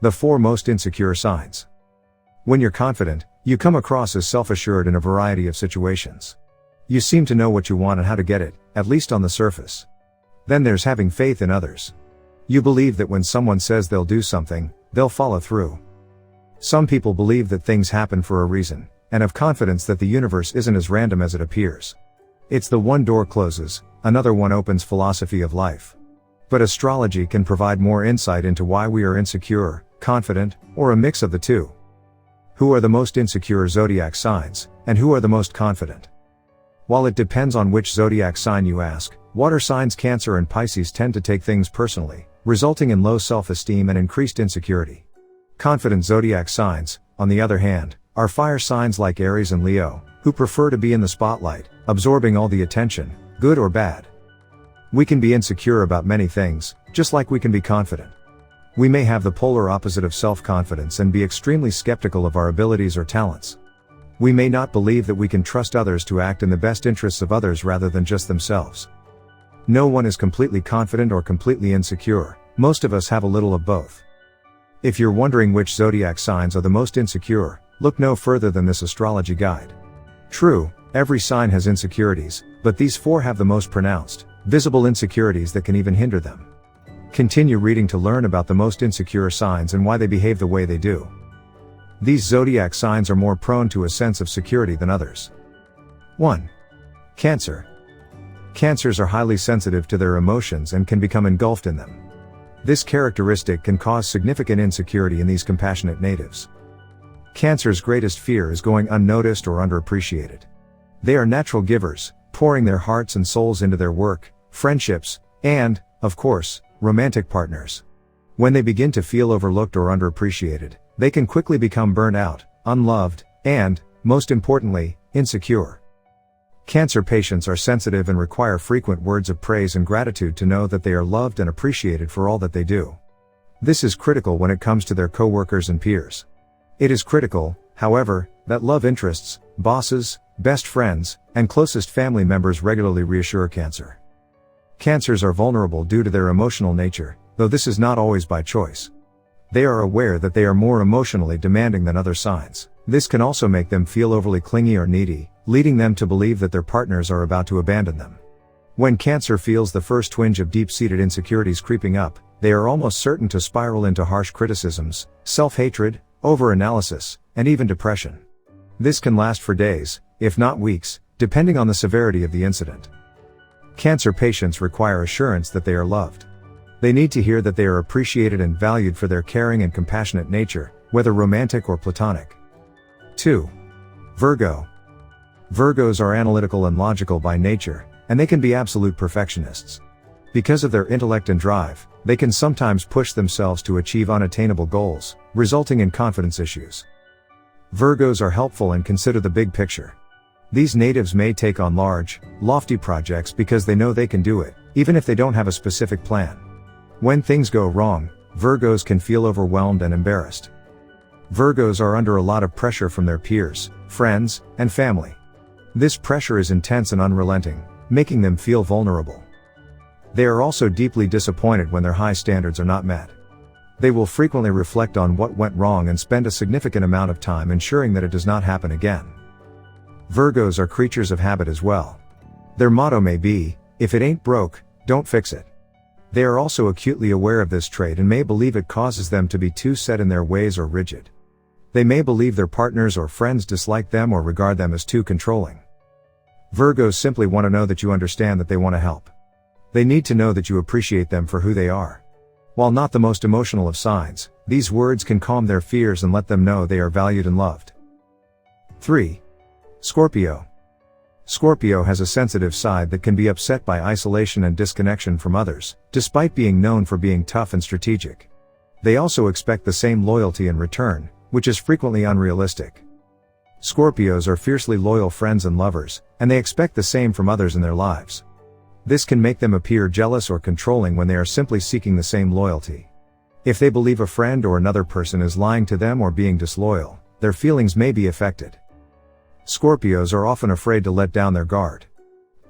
The 4 most insecure signs. When you're confident, you come across as self-assured in a variety of situations. You seem to know what you want and how to get it, at least on the surface. Then there's having faith in others. You believe that when someone says they'll do something, they'll follow through. Some people believe that things happen for a reason, and have confidence that the universe isn't as random as it appears. It's the one door closes, another one opens philosophy of life. But astrology can provide more insight into why we are insecure, confident, or a mix of the two. Who are the most insecure zodiac signs, and who are the most confident? While it depends on which zodiac sign you ask, water signs Cancer and Pisces tend to take things personally, resulting in low self-esteem and increased insecurity. Confident zodiac signs, on the other hand, are fire signs like Aries and Leo, who prefer to be in the spotlight, absorbing all the attention, good or bad. We can be insecure about many things, just like we can be confident. We may have the polar opposite of self-confidence and be extremely skeptical of our abilities or talents. We may not believe that we can trust others to act in the best interests of others rather than just themselves. No one is completely confident or completely insecure, most of us have a little of both. If you're wondering which zodiac signs are the most insecure, look no further than this astrology guide. True, every sign has insecurities, but these 4 have the most pronounced, visible insecurities that can even hinder them. Continue reading to learn about the most insecure signs and why they behave the way they do. These zodiac signs are more prone to a sense of security than others. 1. Cancer. Cancers are highly sensitive to their emotions and can become engulfed in them. This characteristic can cause significant insecurity in these compassionate natives. Cancer's greatest fear is going unnoticed or underappreciated. They are natural givers, pouring their hearts and souls into their work, friendships, and, of course, romantic partners. When they begin to feel overlooked or underappreciated, they can quickly become burnt out, unloved, and, most importantly, insecure. Cancer patients are sensitive and require frequent words of praise and gratitude to know that they are loved and appreciated for all that they do. This is critical when it comes to their co-workers and peers. It is critical, however, that love interests, bosses, best friends, and closest family members regularly reassure Cancer. Cancers are vulnerable due to their emotional nature, though this is not always by choice. They are aware that they are more emotionally demanding than other signs. This can also make them feel overly clingy or needy, leading them to believe that their partners are about to abandon them. When Cancer feels the first twinge of deep-seated insecurities creeping up, they are almost certain to spiral into harsh criticisms, self-hatred, over-analysis, and even depression. This can last for days, if not weeks, depending on the severity of the incident. Cancer patients require assurance that they are loved. They need to hear that they are appreciated and valued for their caring and compassionate nature, whether romantic or platonic. 2. Virgo. Virgos are analytical and logical by nature, and they can be absolute perfectionists. Because of their intellect and drive, they can sometimes push themselves to achieve unattainable goals, resulting in confidence issues. Virgos are helpful and consider the big picture. These natives may take on large, lofty projects because they know they can do it, even if they don't have a specific plan. When things go wrong, Virgos can feel overwhelmed and embarrassed. Virgos are under a lot of pressure from their peers, friends, and family. This pressure is intense and unrelenting, making them feel vulnerable. They are also deeply disappointed when their high standards are not met. They will frequently reflect on what went wrong and spend a significant amount of time ensuring that it does not happen again. Virgos are creatures of habit as well. Their motto may be, "If it ain't broke, don't fix it." They are also acutely aware of this trait and may believe it causes them to be too set in their ways or rigid. They may believe their partners or friends dislike them or regard them as too controlling. Virgos simply want to know that you understand that they want to help. They need to know that you appreciate them for who they are. While not the most emotional of signs, these words can calm their fears and let them know they are valued and loved. 3. Scorpio. Scorpio has a sensitive side that can be upset by isolation and disconnection from others, despite being known for being tough and strategic. They also expect the same loyalty in return, which is frequently unrealistic. Scorpios are fiercely loyal friends and lovers, and they expect the same from others in their lives. This can make them appear jealous or controlling when they are simply seeking the same loyalty. If they believe a friend or another person is lying to them or being disloyal, their feelings may be affected. Scorpios are often afraid to let down their guard.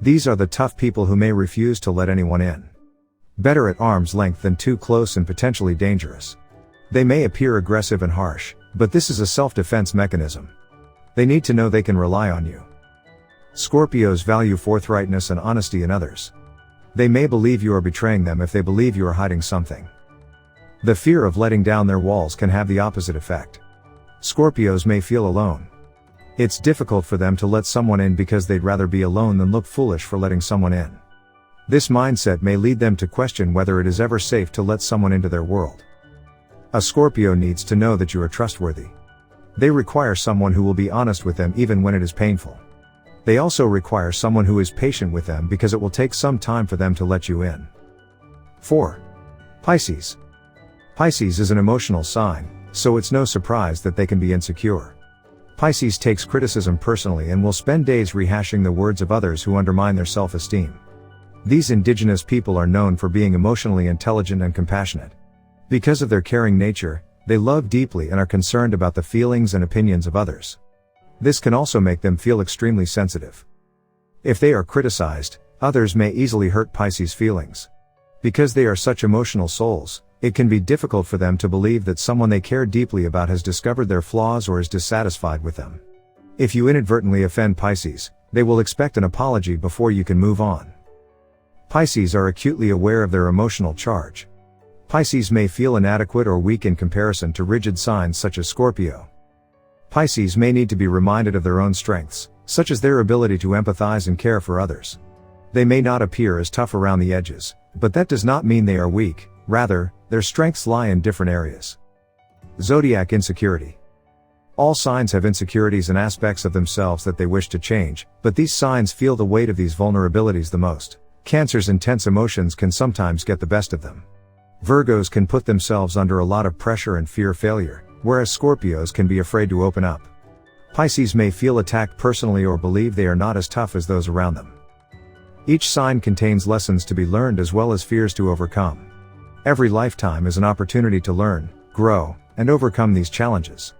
These are the tough people who may refuse to let anyone in. Better at arm's length than too close and potentially dangerous. They may appear aggressive and harsh, but this is a self-defense mechanism. They need to know they can rely on you. Scorpios value forthrightness and honesty in others. They may believe you are betraying them if they believe you are hiding something. The fear of letting down their walls can have the opposite effect. Scorpios may feel alone. It's difficult for them to let someone in because they'd rather be alone than look foolish for letting someone in. This mindset may lead them to question whether it is ever safe to let someone into their world. A Scorpio needs to know that you are trustworthy. They require someone who will be honest with them even when it is painful. They also require someone who is patient with them because it will take some time for them to let you in. 4. Pisces. Pisces is an emotional sign, so it's no surprise that they can be insecure. Pisces takes criticism personally and will spend days rehashing the words of others who undermine their self-esteem. These indigenous people are known for being emotionally intelligent and compassionate. Because of their caring nature, they love deeply and are concerned about the feelings and opinions of others. This can also make them feel extremely sensitive. If they are criticized, others may easily hurt Pisces' feelings. Because they are such emotional souls, it can be difficult for them to believe that someone they care deeply about has discovered their flaws or is dissatisfied with them. If you inadvertently offend Pisces, they will expect an apology before you can move on. Pisces are acutely aware of their emotional charge. Pisces may feel inadequate or weak in comparison to rigid signs such as Scorpio. Pisces may need to be reminded of their own strengths, such as their ability to empathize and care for others. They may not appear as tough around the edges, but that does not mean they are weak, rather, their strengths lie in different areas. Zodiac insecurity. All signs have insecurities and aspects of themselves that they wish to change, but these signs feel the weight of these vulnerabilities the most. Cancer's intense emotions can sometimes get the best of them. Virgos can put themselves under a lot of pressure and fear failure, whereas Scorpios can be afraid to open up. Pisces may feel attacked personally or believe they are not as tough as those around them. Each sign contains lessons to be learned as well as fears to overcome. Every lifetime is an opportunity to learn, grow, and overcome these challenges.